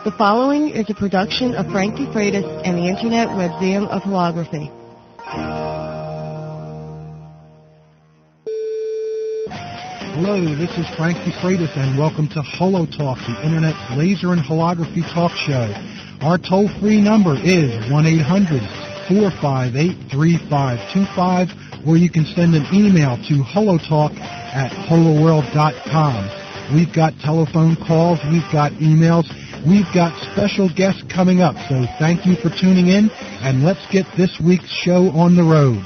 The following is a production of Frank DeFreitas and the Internet Museum of Holography. Hello, this is Frank DeFreitas, and welcome to HoloTalk, the Internet's laser and holography talk show. Our toll-free number is 1-800-458-3525, or you can send an email to holotalk@holoworld.com. We've got telephone calls, we've got emails, we've got special guests coming up, so thank you for tuning in, and let's get this week's show on the road.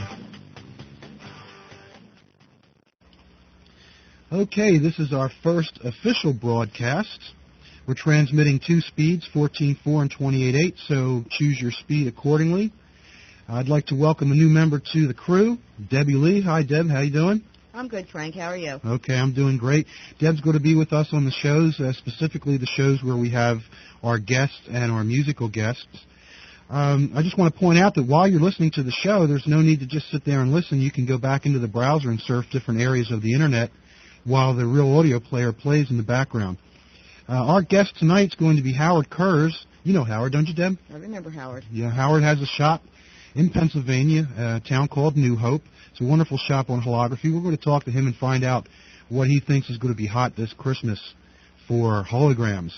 Okay, this is our first official broadcast. We're transmitting two speeds, 14.4 and 28.8, so choose your speed accordingly. I'd like to welcome a new member to the crew, Debbie Lee. Hi, Deb. How you doing? I'm good, Frank. How are you? Okay, I'm doing great. Deb's going to be with us on the shows, specifically the shows where we have our guests and our musical guests. I just want to point out that while you're listening to the show, there's no need to just sit there and listen. You can go back into the browser and surf different areas of the Internet while the real audio player plays in the background. Our guest tonight is going to be Howard Kurs. You know Howard, don't you, Deb? I remember Howard. Yeah, Howard has a shop in Pennsylvania, a town called New Hope. It's a wonderful shop on holography. We're going to talk to him and find out what he thinks is going to be hot this Christmas for holograms.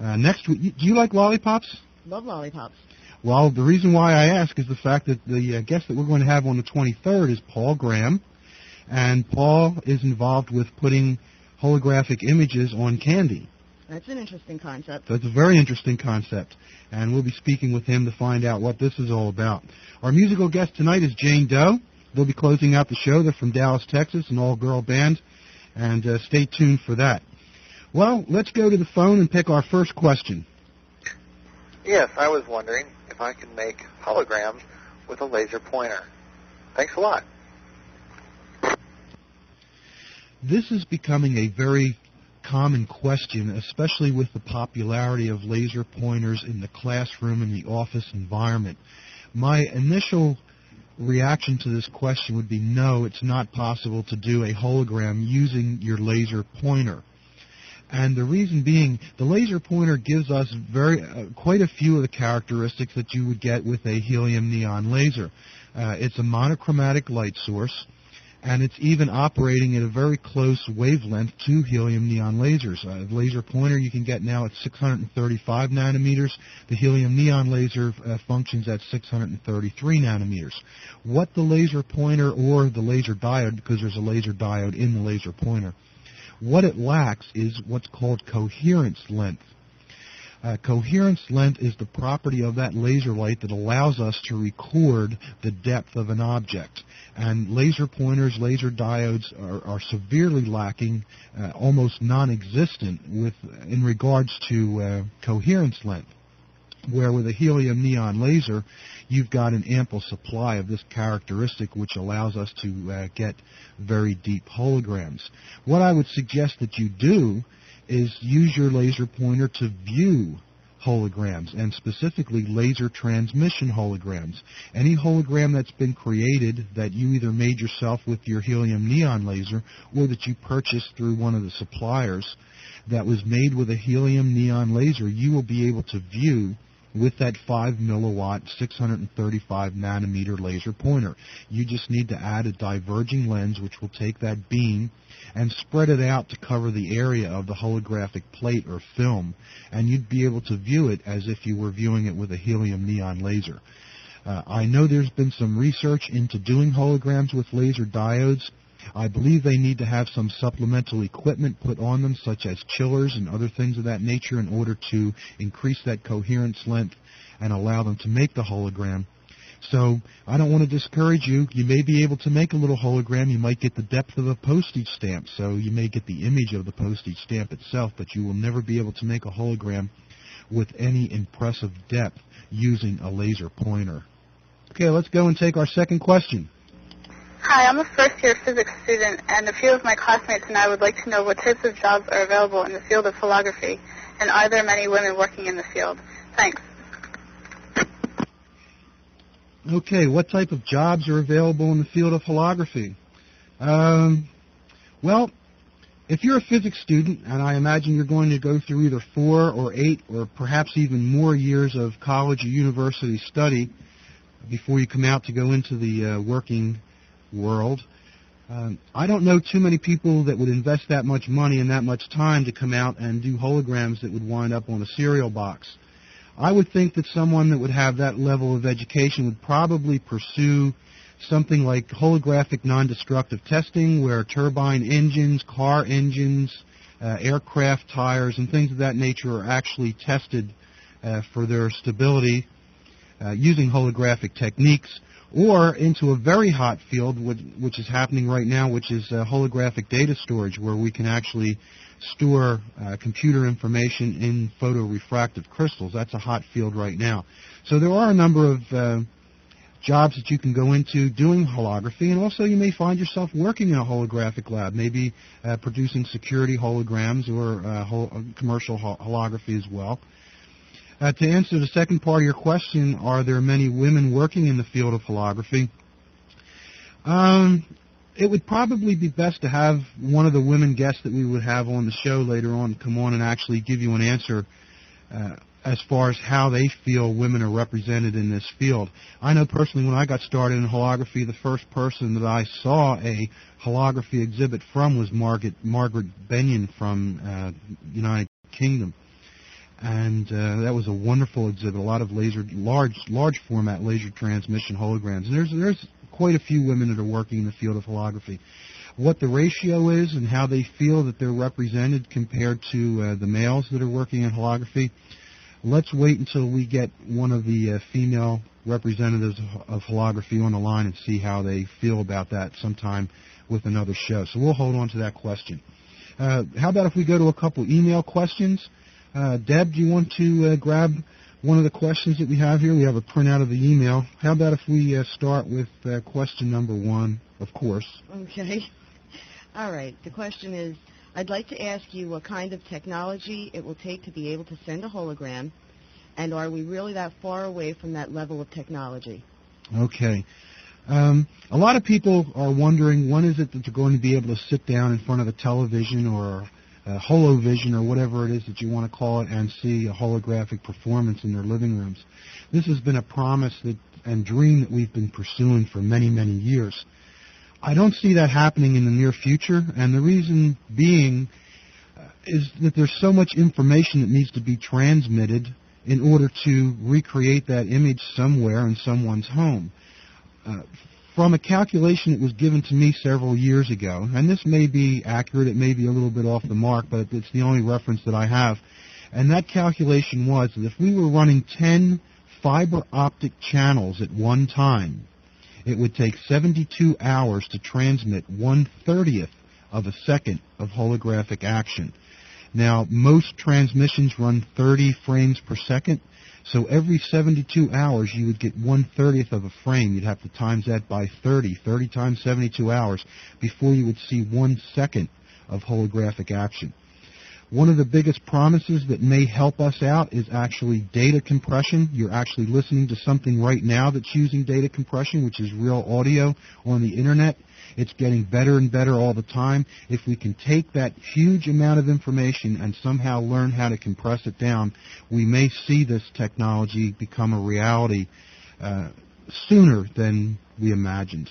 Next week, do you like lollipops? Love lollipops. Well, the reason why I ask is the fact that the guest that we're going to have on the 23rd is Paul Graham, and Paul is involved with putting holographic images on candy. That's an interesting concept. That's a very interesting concept, and we'll be speaking with him to find out what this is all about. Our musical guest tonight is Jane Doe. They'll be closing out the show. They're from Dallas, Texas, an all-girl band, and stay tuned for that. Well, let's go to the phone and pick our first question. Yes, I was wondering if I can make holograms with a laser pointer. Thanks a lot. This is becoming a very common question, especially with the popularity of laser pointers in the classroom and the office environment. My initial reaction to this question would be no, it's not possible to do a hologram using your laser pointer. And the reason being, the laser pointer gives us quite a few of the characteristics that you would get with a helium neon laser. It's a monochromatic light source, and it's even operating at a very close wavelength to helium neon lasers. The laser pointer you can get now at 635 nanometers. The helium neon laser functions at 633 nanometers. What the laser pointer or the laser diode, because there's a laser diode in the laser pointer, what it lacks is what's called coherence length. Coherence length is the property of that laser light that allows us to record the depth of an object. And laser pointers, laser diodes are severely lacking, almost non-existent in regards to coherence length. Where with a helium neon laser, you've got an ample supply of this characteristic which allows us to get very deep holograms. What I would suggest that you do is use your laser pointer to view holograms, and specifically laser transmission holograms. Any hologram that's been created that you either made yourself with your helium neon laser or that you purchased through one of the suppliers that was made with a helium neon laser, you will be able to view with that 5 milliwatt 635 nanometer laser pointer. You just need to add a diverging lens which will take that beam and spread it out to cover the area of the holographic plate or film, and you'd be able to view it as if you were viewing it with a helium neon laser. I know there's been some research into doing holograms with laser diodes. I believe they need to have some supplemental equipment put on them, such as chillers and other things of that nature, in order to increase that coherence length and allow them to make the hologram. So I don't want to discourage you. You may be able to make a little hologram. You might get the depth of a postage stamp, so you may get the image of the postage stamp itself, but you will never be able to make a hologram with any impressive depth using a laser pointer. Okay, let's go and take our second question. Hi, I'm a first-year physics student, and a few of my classmates and I would like to know what types of jobs are available in the field of holography, and are there many women working in the field? Thanks. Okay, what type of jobs are available in the field of holography? Well, If you're a physics student, and I imagine you're going to go through either 4 or 8 or perhaps even more years of college or university study before you come out to go into the working world, I don't know too many people that would invest that much money and that much time to come out and do holograms that would wind up on a cereal box. I would think that someone that would have that level of education would probably pursue something like holographic non-destructive testing, where turbine engines, car engines, aircraft tires, and things of that nature are actually tested for their stability using holographic techniques, or into a very hot field, which is happening right now, which is holographic data storage, where we can actually store computer information in photorefractive crystals. That's a hot field right now. So there are a number of jobs that you can go into doing holography, and also you may find yourself working in a holographic lab, maybe producing security holograms or commercial holography as well. To answer the second part of your question, are there many women working in the field of holography? It would probably be best to have one of the women guests that we would have on the show later on come on and actually give you an answer as far as how they feel women are represented in this field. I know personally when I got started in holography, the first person that I saw a holography exhibit from was Margaret Benyon from United Kingdom. And that was a wonderful exhibit, a lot of large format laser transmission holograms. And there's quite a few women that are working in the field of holography. What the ratio is and how they feel that they're represented compared to the males that are working in holography, let's wait until we get one of the female representatives of holography on the line and see how they feel about that sometime with another show. So we'll hold on to that question. How about if we go to a couple email questions? Deb, do you want to grab one of the questions that we have here? We have a printout of the email. How about if we start with question number 1, of course. Okay. All right. The question is, I'd like to ask you what kind of technology it will take to be able to send a hologram, and are we really that far away from that level of technology? Okay. A lot of people are wondering when is it that they're going to be able to sit down in front of a television or holovision or whatever it is that you want to call it and see a holographic performance in their living rooms. This has been a promise and dream that we've been pursuing for many, many years. I don't see that happening in the near future, and the reason being is that there's so much information that needs to be transmitted in order to recreate that image somewhere in someone's home. From a calculation that was given to me several years ago, and this may be accurate, it may be a little bit off the mark, but it's the only reference that I have, and that calculation was that if we were running 10 fiber optic channels at one time, it would take 72 hours to transmit 1/30th of a second of holographic action. Now, most transmissions run 30 frames per second, so every 72 hours you would get 1/30th of a frame. You'd have to times that by 30 times 72 hours, before you would see 1 second of holographic action. One of the biggest promises that may help us out is actually data compression. You're actually listening to something right now that's using data compression, which is real audio on the Internet. It's getting better and better all the time. If we can take that huge amount of information and somehow learn how to compress it down, we may see this technology become a reality sooner than we imagined.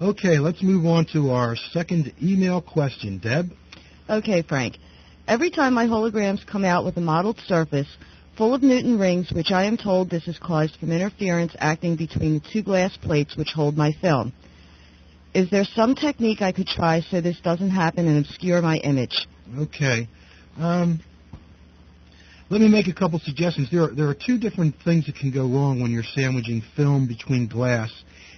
Okay, let's move on to our second email question. Deb? Okay, Frank. Every time my holograms come out with a modeled surface full of Newton rings, which I am told this is caused from interference acting between the two glass plates which hold my film. Is there some technique I could try so this doesn't happen and obscure my image? Okay. Let me make a couple suggestions. There are two different things that can go wrong when you're sandwiching film between glass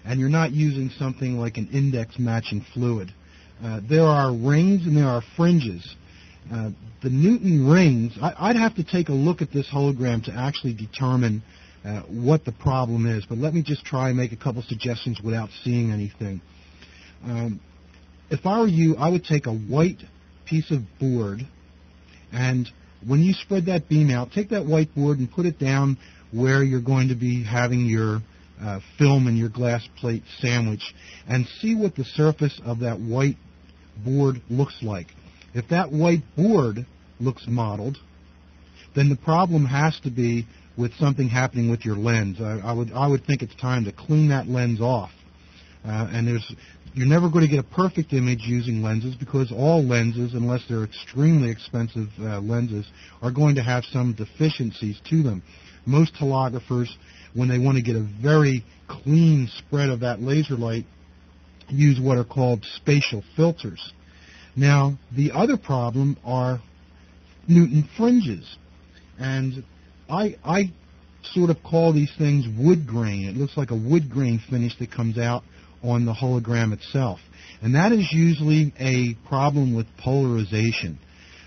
and you're not using something like an index matching fluid. There are rings and there are fringes. The Newton rings, I'd have to take a look at this hologram to actually determine what the problem is, but let me just try and make a couple suggestions without seeing anything. If I were you, I would take a white piece of board, and when you spread that beam out, take that white board and put it down where you're going to be having your film and your glass plate sandwich, and see what the surface of that white board looks like. If that white board looks mottled, then the problem has to be with something happening with your lens. I would think it's time to clean that lens off. You're never going to get a perfect image using lenses, because all lenses, unless they're extremely expensive lenses, are going to have some deficiencies to them. Most holographers, when they want to get a very clean spread of that laser light, use what are called spatial filters. Now, the other problem are Newton fringes. And I sort of call these things wood grain. It looks like a wood grain finish that comes out on the hologram itself. And that is usually a problem with polarization.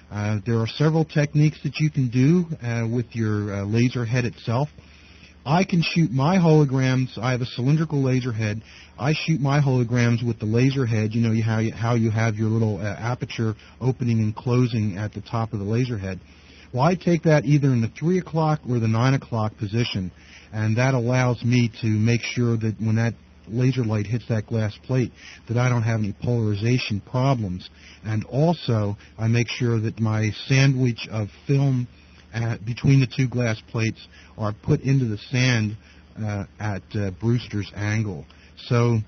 There are several techniques that you can do with your laser head itself. I can shoot my holograms. I have a cylindrical laser head. I shoot my holograms with the laser head. You know how you have your little aperture opening and closing at the top of the laser head. Well, I take that either in the 3 o'clock or the 9 o'clock position, and that allows me to make sure that when that laser light hits that glass plate that I don't have any polarization problems. And also, I make sure that my sandwich of film between the two glass plates are put into the sand at Brewster's angle. So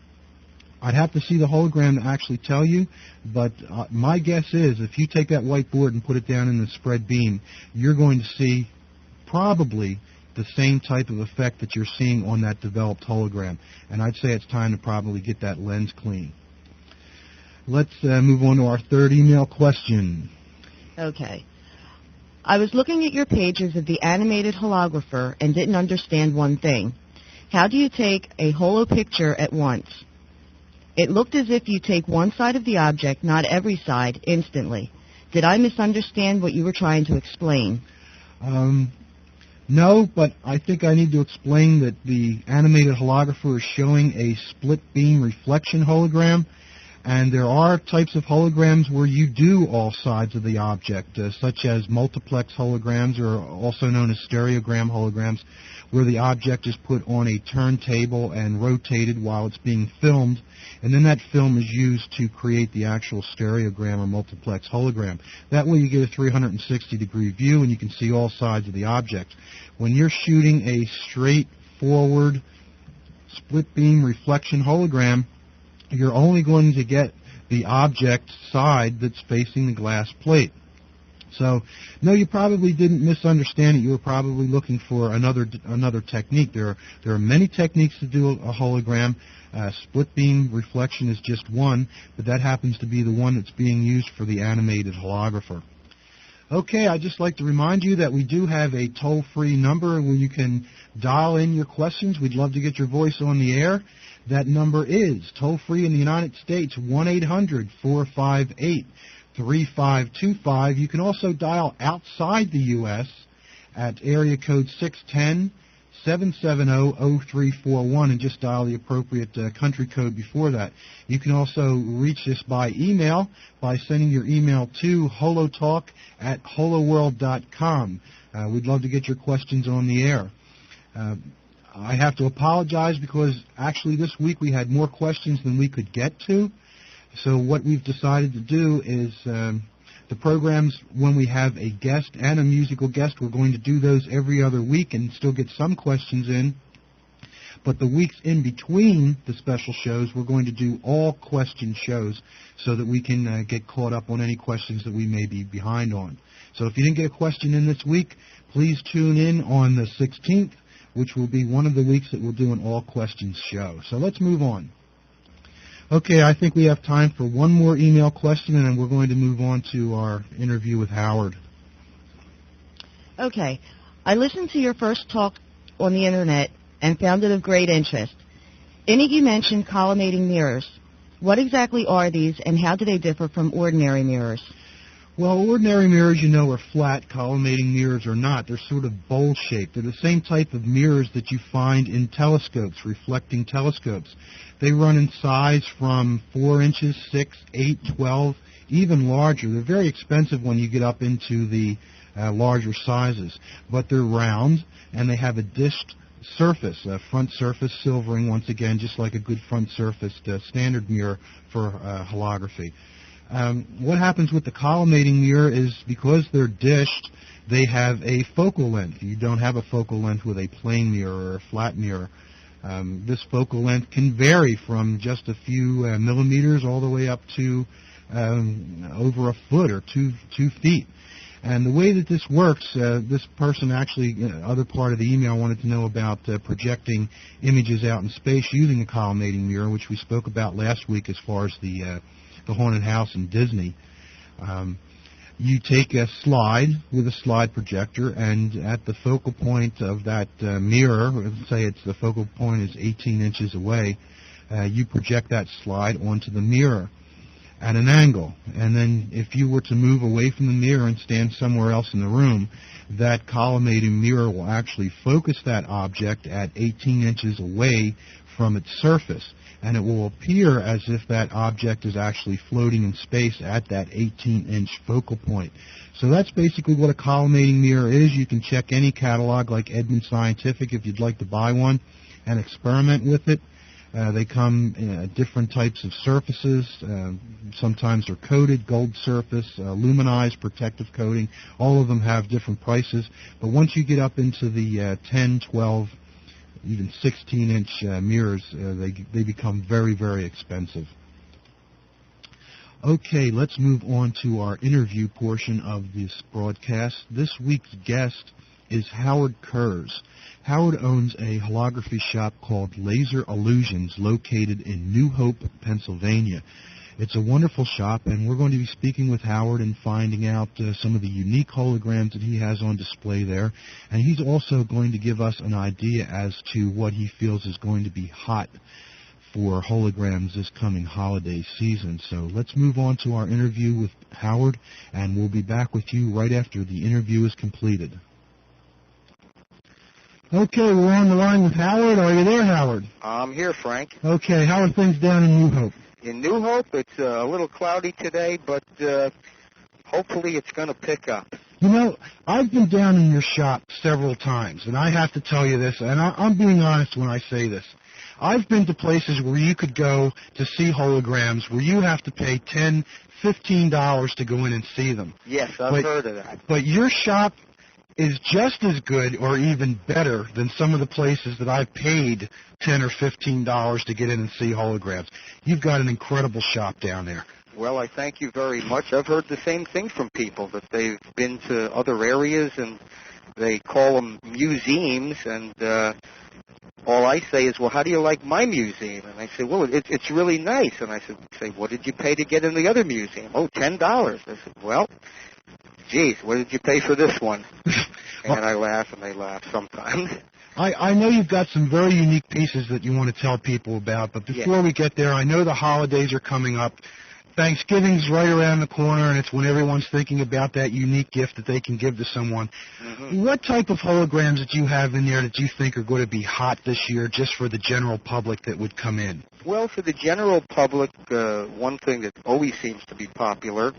I'd have to see the hologram to actually tell you, but my guess is if you take that whiteboard and put it down in the spread beam, you're going to see probably the same type of effect that you're seeing on that developed hologram. And I'd say it's time to probably get that lens clean. Let's move on to our third email question. Okay. I was looking at your pages of the animated holographer and didn't understand one thing. How do you take a holo picture at once? It looked as if you take one side of the object, not every side, instantly. Did I misunderstand what you were trying to explain? No, but I think I need to explain that the animated holographer is showing a split beam reflection hologram, and there are types of holograms where you do all sides of the object, such as multiplex holograms, or also known as stereogram holograms, where the object is put on a turntable and rotated while it's being filmed, and then that film is used to create the actual stereogram or multiplex hologram. That way you get a 360-degree view and you can see all sides of the object. When you're shooting a straightforward split beam reflection hologram, you're only going to get the object side that's facing the glass plate. So, no, you probably didn't misunderstand it. You were probably looking for another technique. There are many techniques to do a hologram. Split beam reflection is just one, but that happens to be the one that's being used for the animated holographer. Okay, I'd just like to remind you that we do have a toll-free number where you can dial in your questions. We'd love to get your voice on the air. That number is toll-free in the United States, 1-800-458-3525. You can also dial outside the U.S. at area code 610-770-0341 and just dial the appropriate country code before that. You can also reach us by email by sending your email to holotalk@holoworld.com. We'd love to get your questions on the air. I have to apologize because actually this week we had more questions than we could get to. So what we've decided to do is the programs, when we have a guest and a musical guest, we're going to do those every other week and still get some questions in. But the weeks in between the special shows, we're going to do all question shows so that we can get caught up on any questions that we may be behind on. So if you didn't get a question in this week, please tune in on the 16th, which will be one of the weeks that we'll do an all questions show. So let's move on. Okay, I think we have time for one more email question, and then we're going to move on to our interview with Howard. Okay. I listened to your first talk on the Internet and found it of great interest. In it you mentioned collimating mirrors. What exactly are these, and how do they differ from ordinary mirrors? Well, ordinary mirrors, you know, are flat. Collimating mirrors are not. They're sort of bowl-shaped. They're the same type of mirrors that you find in telescopes, reflecting telescopes. They run in size from 4 inches, 6, 8, 12, even larger. They're very expensive when you get up into the larger sizes. But they're round, and they have a dished surface, a front surface silvering, once again, just like a good front surface standard mirror for holography. What happens with the collimating mirror is because they're dished, they have a focal length. You don't have a focal length with a plane mirror or a flat mirror. This focal length can vary from just a few millimeters all the way up to over a foot or 2 feet. And the way that this works, this person actually, other part of the email wanted to know about projecting images out in space using a collimating mirror, which we spoke about last week as far as the haunted house in Disney. You take a slide with a slide projector, and at the focal point of that mirror, let's say the focal point is 18 inches away, you project that slide onto the mirror at an angle. And then if you were to move away from the mirror and stand somewhere else in the room, that collimating mirror will actually focus that object at 18 inches away from its surface, and it will appear as if that object is actually floating in space at that 18-inch focal point. So that's basically what a collimating mirror is. You can check any catalog like Edmund Scientific if you'd like to buy one and experiment with it. They come in different types of surfaces. Sometimes they're coated, gold surface, luminized, protective coating. All of them have different prices. But once you get up into the 10, 12, even 16-inch mirrors, they become very, very expensive. Okay, let's move on to our interview portion of this broadcast. This week's guest is Howard Kurs. Howard owns a holography shop called Laser Illusions located in New Hope, Pennsylvania. It's a wonderful shop, and we're going to be speaking with Howard and finding out some of the unique holograms that he has on display there. And he's also going to give us an idea as to what he feels is going to be hot for holograms this coming holiday season. So let's move on to our interview with Howard, and we'll be back with you right after the interview is completed. Okay, we're on the line with Howard. Are you there, Howard? I'm here, Frank. Okay, how are things down in New Hope? In New Hope, it's a little cloudy today, but hopefully it's going to pick up. You know, I've been down in your shop several times, and I have to tell you this, and I'm being honest when I say this. I've been to places where you could go to see holograms where you have to pay $10, $15 to go in and see them. Yes, I've heard of that. But your shop is just as good or even better than some of the places that I've paid $10 or $15 to get in and see holograms. You've got an incredible shop down there. Well, I thank you very much. I've heard the same thing from people, that they've been to other areas and they call them museums, and all I say is, well, how do you like my museum? And I say, well, it's really nice. And I say, what did you pay to get in the other museum? Oh, $10. I said, well, geez, what did you pay for this one? And I laugh, and they laugh sometimes. I know you've got some very unique pieces that you want to tell people about, but before we get there, I know the holidays are coming up. Thanksgiving's right around the corner, and it's when everyone's thinking about that unique gift that they can give to someone. Mm-hmm. What type of holograms that you have in there that you think are going to be hot this year just for the general public that would come in? Well, for the general public, one thing that always seems to be popular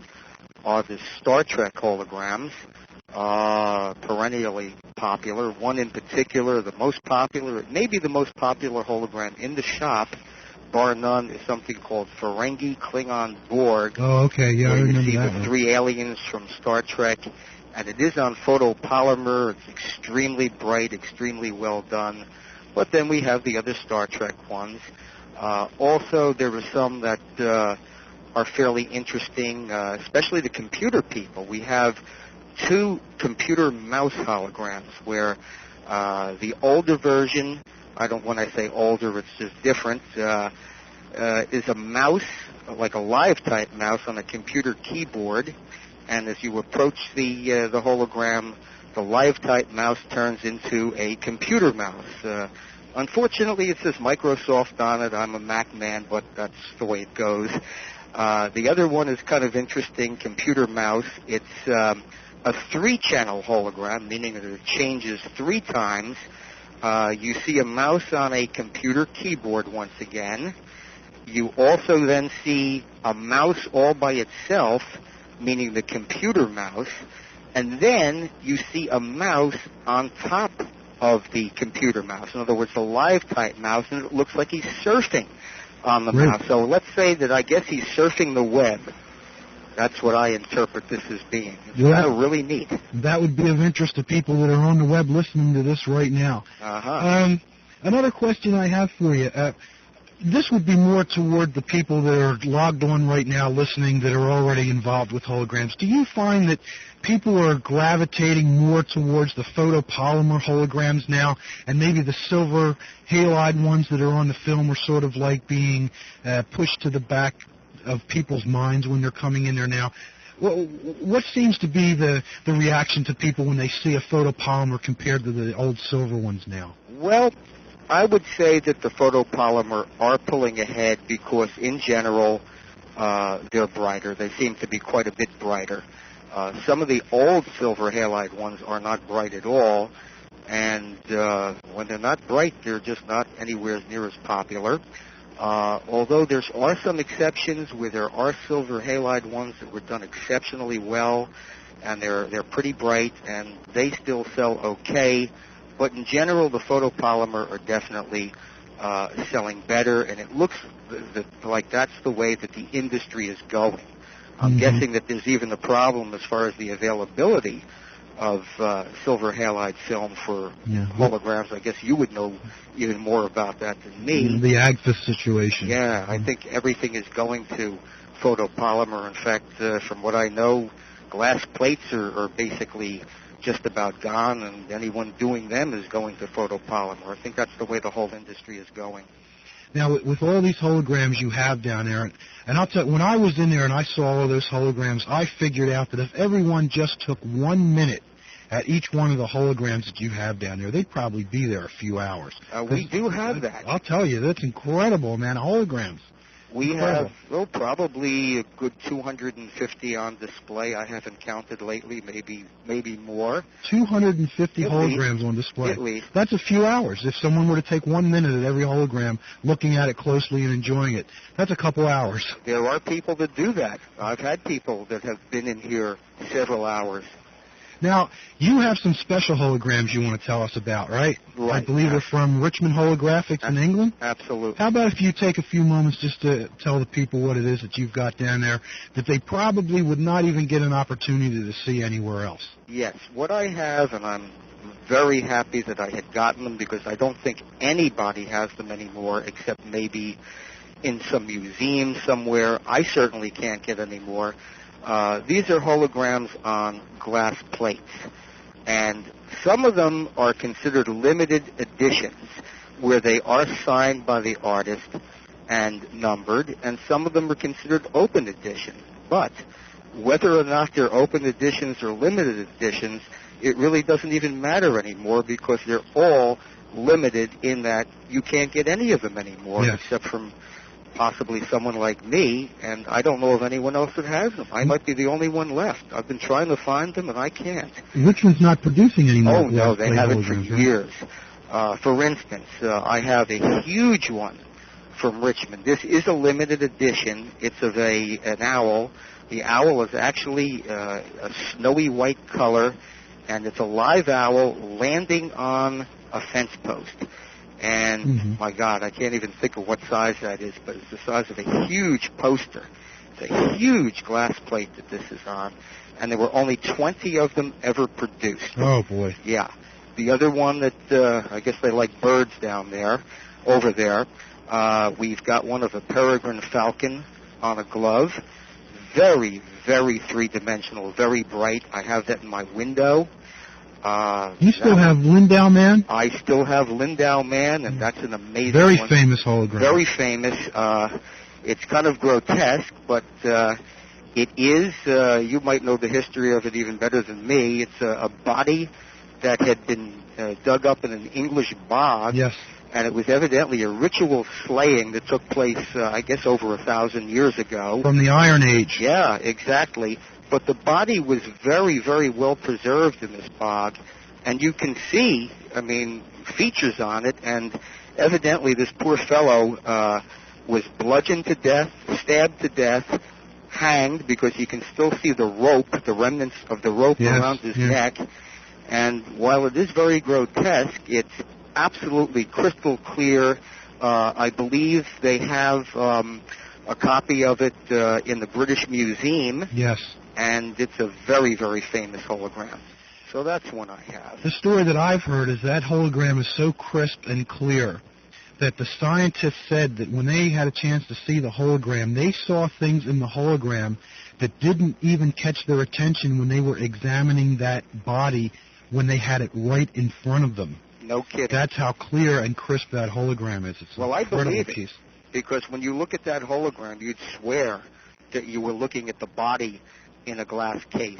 are the Star Trek holograms, perennially popular. One in particular, the most popular, maybe the most popular hologram in the shop, bar none, is something called Ferengi Klingon Borg. Oh, okay, yeah, I remember that. You see the three aliens from Star Trek, and it is on photopolymer. It's extremely bright, extremely well done. But then we have the other Star Trek ones. Also, there are some that are fairly interesting, especially the computer people. We have two computer mouse holograms where the older version, when I say older, it's just different, is a mouse, like a live-type mouse on a computer keyboard, and as you approach the hologram, the live-type mouse turns into a computer mouse. Unfortunately, it says Microsoft on it. I'm a Mac man, but that's the way it goes. The other one is kind of interesting, computer mouse. It's a 3-channel hologram, meaning that it changes 3 times. You see a mouse on a computer keyboard once again. You also then see a mouse all by itself, meaning the computer mouse. And then you see a mouse on top of the computer mouse. In other words, a live-type mouse, and it looks like he's surfing on the mouse. So let's say that I guess he's surfing the web. That's what I interpret this as being. It's Yeah. kind of really neat. That would be of interest to people that are on the web listening to this right now. Uh-huh. Another question I have for you. This would be more toward the people that are logged on right now listening that are already involved with holograms. Do you find that people are gravitating more towards the photopolymer holograms now, and maybe the silver halide ones that are on the film are sort of like being pushed to the back of people's minds when they're coming in there now? What seems to be the reaction to people when they see a photopolymer compared to the old silver ones now? Well, I would say that the photopolymer are pulling ahead because, in general, they're brighter. They seem to be quite a bit brighter. Some of the old silver halide ones are not bright at all, and when they're not bright, they're just not anywhere near as popular. Although there are some exceptions where there are silver halide ones that were done exceptionally well, and they're pretty bright, and they still sell okay. But in general, the photopolymer are definitely selling better, and it looks like that's the way that the industry is going. I'm guessing that there's even a problem as far as the availability of silver halide film for holograms. I guess you would know even more about that than me. The AGFIS situation. Yeah, I think everything is going to photopolymer. In fact, from what I know, glass plates are basically just about gone, and anyone doing them is going to photopolymer. I think that's the way the whole industry is going. Now, with all these holograms you have down there, and I'll tell you, when I was in there and I saw all of those holograms, I figured out that if everyone just took 1 minute at each one of the holograms that you have down there, they'd probably be there a few hours. We do have that. I'll tell you, that's incredible, man, holograms. We have, probably a good 250 on display. I haven't counted lately, maybe more. 250 holograms on display. At least. That's a few hours. If someone were to take 1 minute at every hologram, looking at it closely and enjoying it, that's a couple hours. There are people that do that. I've had people that have been in here several hours. Now, you have some special holograms you want to tell us about, right? Right. I believe they're from Richmond Holographics in England? Absolutely. How about if you take a few moments just to tell the people what it is that you've got down there that they probably would not even get an opportunity to see anywhere else? Yes. What I have, and I'm very happy that I had gotten them because I don't think anybody has them anymore except maybe in some museum somewhere. I certainly can't get any more. These are holograms on glass plates, and some of them are considered limited editions, where they are signed by the artist and numbered, and some of them are considered open edition. But whether or not they're open editions or limited editions, it really doesn't even matter anymore because they're all limited in that you can't get any of them anymore except from possibly someone like me, and I don't know of anyone else that has them. I might be the only one left. I've been trying to find them, and I can't. Richmond's not producing anymore. Oh, no, they haven't for years. For instance, I have a huge one from Richmond. This is a limited edition. It's of an owl. The owl is actually a snowy white color, and it's a live owl landing on a fence post. And, my God, I can't even think of what size that is, but it's the size of a huge poster. It's a huge glass plate that this is on, and there were only 20 of them ever produced. Oh, boy. Yeah. The other one that, I guess they like birds down there, over there, we've got one of a peregrine falcon on a glove. Very, very three-dimensional, very bright. I have that in my window. You still have Lindau Man? I still have Lindau Man, and that's an amazing Very one. famous hologram. Very famous. It's kind of grotesque, but it is, you might know the history of it even better than me. It's a body that had been dug up in an English bog. Yes. And it was evidently a ritual slaying that took place, I guess, over 1,000 years ago. From the Iron Age. Yeah, exactly. But the body was very, very well preserved in this bog, and you can see, features on it, and evidently this poor fellow was bludgeoned to death, stabbed to death, hanged, because you can still see the rope, the remnants of the rope around his neck, and while it is very grotesque, it's absolutely crystal clear. I believe they have a copy of it in the British Museum. Yes. And it's a very, very famous hologram. So that's one I have. The story that I've heard is that hologram is so crisp and clear that the scientists said that when they had a chance to see the hologram, they saw things in the hologram that didn't even catch their attention when they were examining that body when they had it right in front of them. No kidding. That's how clear and crisp that hologram is. It's well, an I incredible believe piece. it, because when you look at that hologram, you'd swear that you were looking at the body in a glass case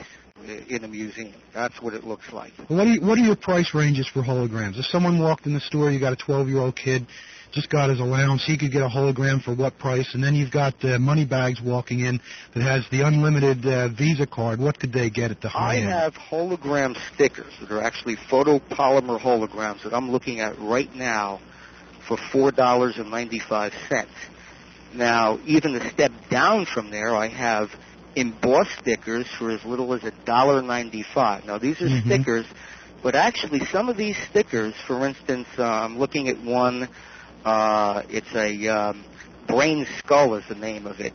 in a museum. That's what it looks like. What are your price ranges for holograms? If someone walked in the store, you got a 12-year-old kid, just got his allowance, he could get a hologram for what price? And then you've got money bags walking in that has the unlimited Visa card. What could they get at the high end? I have hologram stickers that are actually photopolymer holograms that I'm looking at right now for $4.95. Now, even a step down from there, I have embossed stickers for as little as $1.95. Now, these are stickers, but actually some of these stickers, for instance, I'm looking at one, it's a brain skull is the name of it.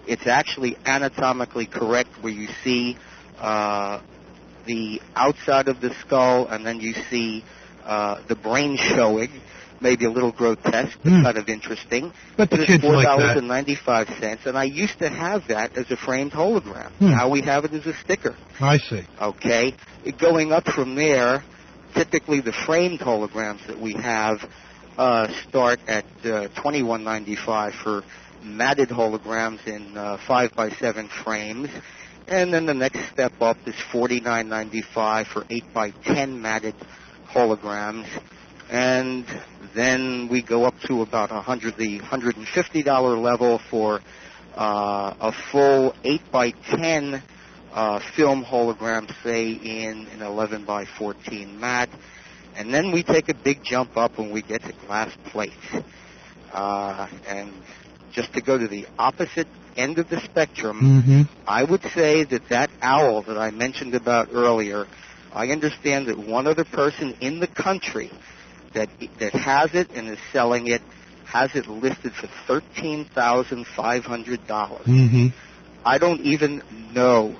It's actually anatomically correct where you see the outside of the skull and then you see the brain showing. Maybe a little grotesque, but kind of interesting. But the it's kids like that. $4.95, and I used to have that as a framed hologram. Now we have it as a sticker. I see. Okay. Going up from there, typically the framed holograms that we have start at $21.95 for matted holograms in 5x7 frames. And then the next step up is $49.95 for 8x10 matted holograms. And then we go up to about the $150 level for a full 8x10 film hologram, say in an 11x14 mat. And then we take a big jump up when we get to glass plates. And just to go to the opposite end of the spectrum, I would say that owl that I mentioned about earlier, I understand that one other person in the country that has it and is selling it has it listed for $13,500. I don't even know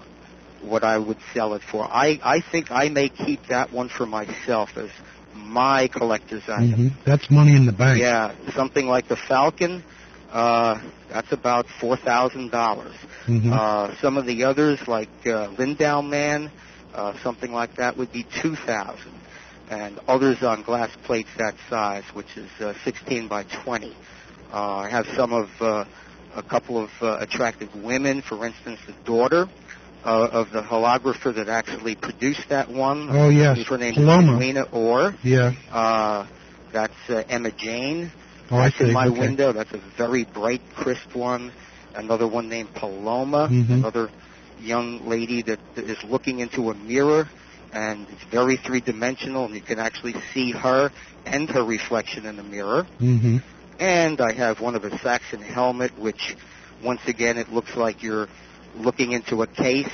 what I would sell it for. I think I may keep that one for myself as my collector's item. That's money in the bank. Yeah, something like the Falcon, that's about $4,000. Some of the others, like Lindau Man, something like that would be $2,000. And others on glass plates that size, which is 16x20. I have some of a couple of attractive women, for instance, the daughter of the holographer that actually produced that one. Oh, yes, her name Paloma. is Selena Orr. Yeah. That's Emma Jane. Oh, that's I see. in my window. That's a very bright, crisp one. Another one named Paloma. Another young lady that is looking into a mirror. And it's very three-dimensional, and you can actually see her and her reflection in the mirror. And I have one of a Saxon helmet, which, once again, it looks like you're looking into a case,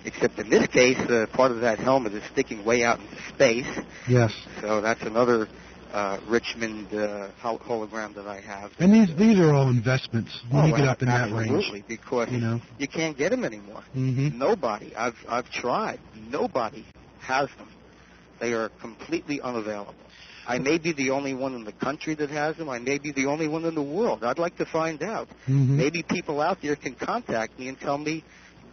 except in this case, part of that helmet is sticking way out into space. Yes. So that's another Richmond hologram that I have. And these are all investments when you get up in that range. Absolutely, because you can't get them anymore. Nobody. I've tried. Nobody has them. They are completely unavailable. I may be the only one in the country that has them. I may be the only one in the world. I'd like to find out. Maybe people out there can contact me and tell me,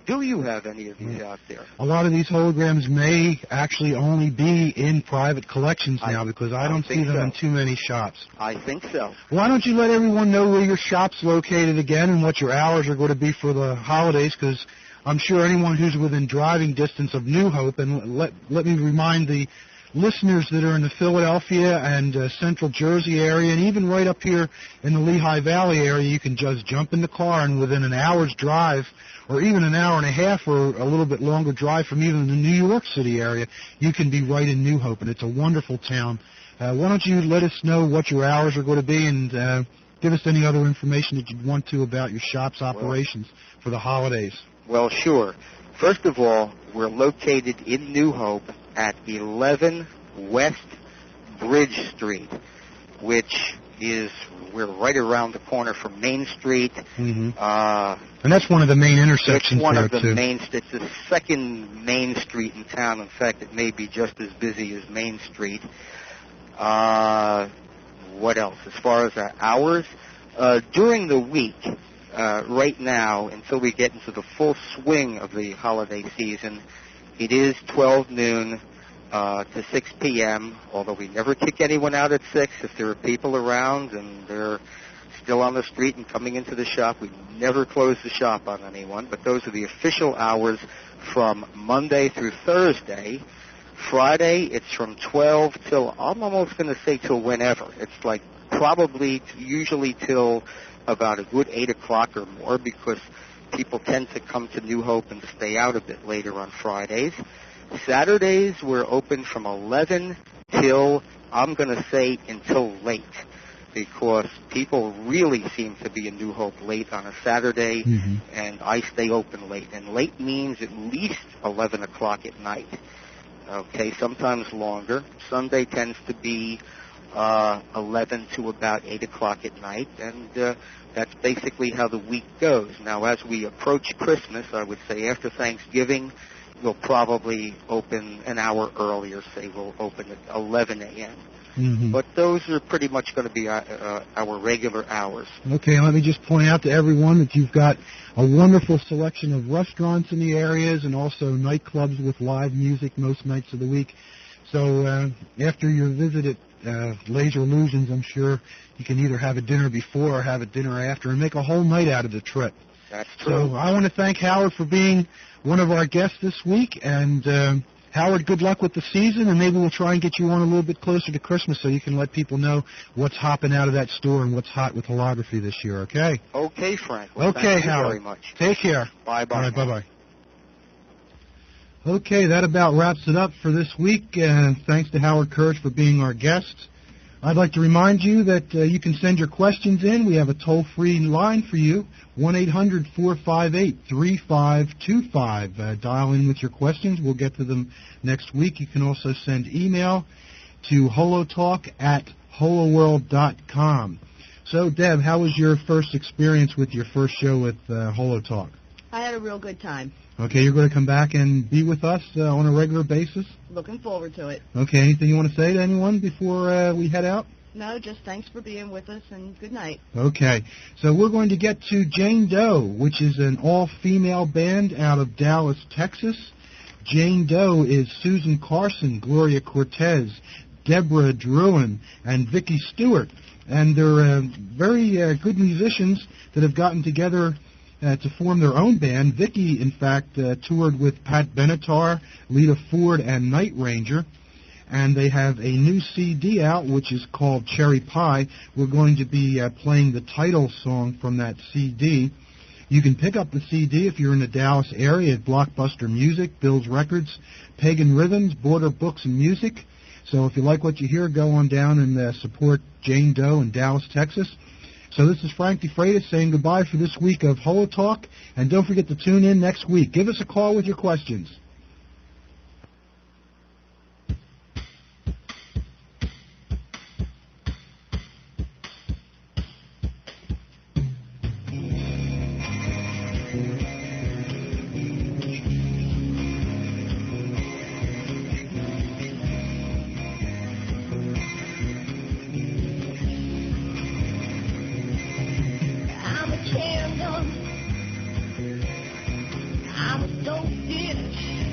do you have any of these out there? A lot of these holograms may actually only be in private collections now because I don't see them in too many shops. I think so. Why don't you let everyone know where your shop's located again and what your hours are going to be for the holidays, because I'm sure anyone who's within driving distance of New Hope, and let me remind the listeners that are in the Philadelphia and Central Jersey area, and even right up here in the Lehigh Valley area, you can just jump in the car and within an hour's drive, or even an hour and a half, or a little bit longer drive from even the New York City area, you can be right in New Hope, and it's a wonderful town. Why don't you let us know what your hours are going to be, and give us any other information that you'd want to about your shop's operations for the holidays. Well, sure. First of all, we're located in New Hope at 11 West Bridge Street, which is we're right around the corner from Main Street. Mm-hmm. And that's one of the main intersections it's one there, of the too. It's the second main street in town. In fact, it may be just as busy as Main Street. What else? As far as our hours, during the week, right now, until we get into the full swing of the holiday season, it is 12 noon to 6 p.m., although we never kick anyone out at 6. If there are people around and they're still on the street and coming into the shop, we never close the shop on anyone. But those are the official hours from Monday through Thursday. Friday, it's from 12 till, I'm almost going to say till whenever. It's like probably usually till about a good 8 o'clock or more, because people tend to come to New Hope and stay out a bit later on Fridays. Saturdays, we're open from 11 till, I'm going to say, until late, because people really seem to be in New Hope late on a Saturday, and I stay open late. And late means at least 11 o'clock at night. Okay, sometimes longer. Sunday tends to be 11 to about 8 o'clock at night, and that's basically how the week goes. Now, as we approach Christmas, I would say after Thanksgiving, we'll probably open an hour earlier. Say we'll open at 11 a.m. But those are pretty much going to be our regular hours. Okay, let me just point out to everyone that you've got a wonderful selection of restaurants in the areas and also nightclubs with live music most nights of the week. So after your visit at Laser Illusions, I'm sure you can either have a dinner before or have a dinner after and make a whole night out of the trip. That's true. So I want to thank Howard for being one of our guests this week, and Howard, good luck with the season, and maybe we'll try and get you on a little bit closer to Christmas so you can let people know what's hopping out of that store and what's hot with Holography this year, okay? Okay, Frank. Well, okay, thank you Howard. very much. Take care. Bye-bye. All right, bye-bye. Okay, that about wraps it up for this week. Thanks to Howard Kurs for being our guest. I'd like to remind you that you can send your questions in. We have a toll-free line for you, 1-800-458-3525. Dial in with your questions. We'll get to them next week. You can also send email to holotalk@holoworld.com. So, Deb, how was your first experience with your first show with HoloTalk? I had a real good time. Okay, you're going to come back and be with us on a regular basis? Looking forward to it. Okay, anything you want to say to anyone before we head out? No, just thanks for being with us, and good night. Okay, so we're going to get to Jane Doe, which is an all-female band out of Dallas, Texas. Jane Doe is Susan Carson, Gloria Cortez, Deborah Druin, and Vicki Stewart. And they're very good musicians that have gotten together to form their own band. Vicki, in fact, toured with Pat Benatar, Lita Ford, and Night Ranger. And they have a new CD out, which is called Cherry Pie. We're going to be playing the title song from that CD. You can pick up the CD if you're in the Dallas area at Blockbuster Music, Bill's Records, Pagan Rhythms, Border Books and Music. So if you like what you hear, go on down and support Jane Doe in Dallas, Texas. So this is Frank DeFreitas saying goodbye for this week of HoloTalk. And don't forget to tune in next week. Give us a call with your questions. I'm a dope fish.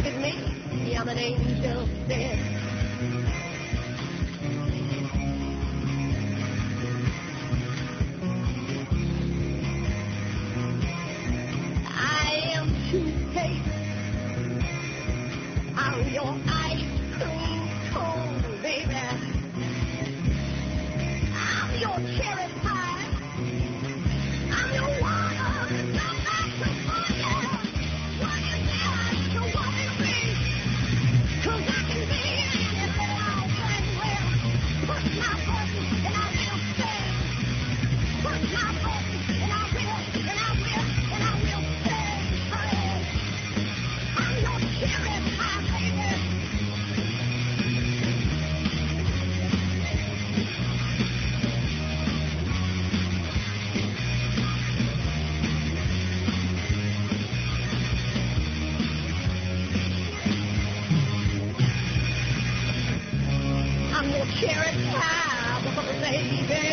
at me, I'm an angel sent. I am toothpaste. I'm your ice cream cone, baby. I'm your cherry pie. I'm your water. Come back to fire. What you say, you want me to be? 'Cause I can be any little thing. Well, push my button and I will stay. Push my button and I will stay. Hey, I'm your cherry pie, baby. I'm your cherry pie, baby.